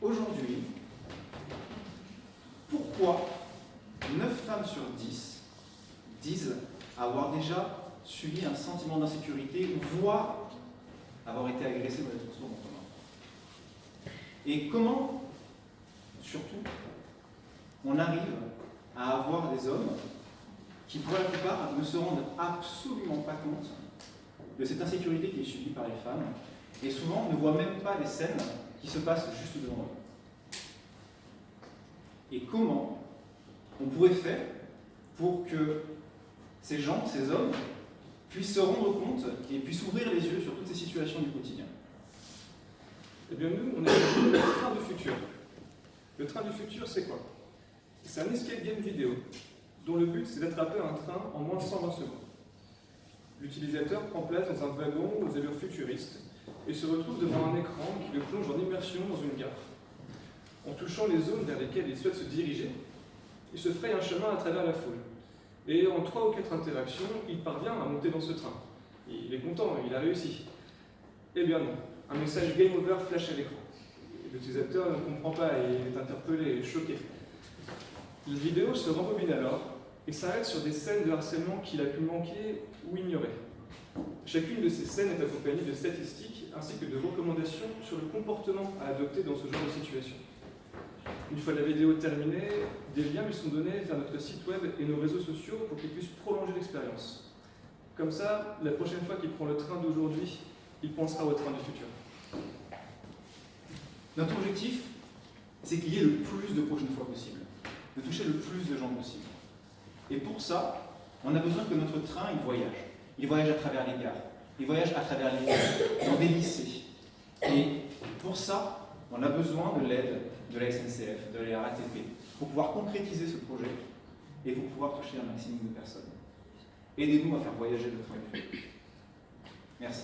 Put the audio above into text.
aujourd'hui, pourquoi 9 femmes sur 10 disent avoir déjà subi un sentiment d'insécurité, voire avoir été agressées dans les transports en commun? Et comment, surtout, on arrive à avoir des hommes qui, pour la plupart, ne se rendent absolument pas compte de cette insécurité qui est subie par les femmes, et souvent ne voient même pas les scènes qui se passent juste devant eux. Et comment on pourrait faire pour que ces gens, ces hommes, puissent se rendre compte et puissent ouvrir les yeux sur toutes ces situations du quotidien? Eh bien nous, on est sur le train du futur. Le train du futur, c'est quoi? C'est un escape game vidéo, dont le but c'est d'attraper un train en moins de 120 secondes. L'utilisateur prend place dans un wagon aux allures futuristes et se retrouve devant un écran qui le plonge en immersion dans une gare. En touchant les zones vers lesquelles il souhaite se diriger, il se fraye un chemin à travers la foule. Et en 3 ou 4 interactions, il parvient à monter dans ce train. Il est content, il a réussi. Eh bien non, un message Game Over flash à l'écran. L'utilisateur ne comprend pas et il est interpellé et choqué. La vidéo se rembobine alors et s'arrête sur des scènes de harcèlement qu'il a pu manquer ou ignorer. Chacune de ces scènes est accompagnée de statistiques ainsi que de recommandations sur le comportement à adopter dans ce genre de situation. Une fois la vidéo terminée, des liens lui sont donnés vers notre site web et nos réseaux sociaux pour qu'il puisse prolonger l'expérience. Comme ça, la prochaine fois qu'il prend le train d'aujourd'hui, il pensera au train du futur. Notre objectif, c'est qu'il y ait le plus de prochaines fois possible, de toucher le plus de gens possible. Et pour ça, on a besoin que notre train, il voyage. Il voyage à travers les gares, il voyage à travers les villes, dans des lycées. Et pour ça, on a besoin de l'aide de la SNCF, de la RATP, pour pouvoir concrétiser ce projet et pour pouvoir toucher un maximum de personnes. Aidez-nous à faire voyager le train du futur. Merci.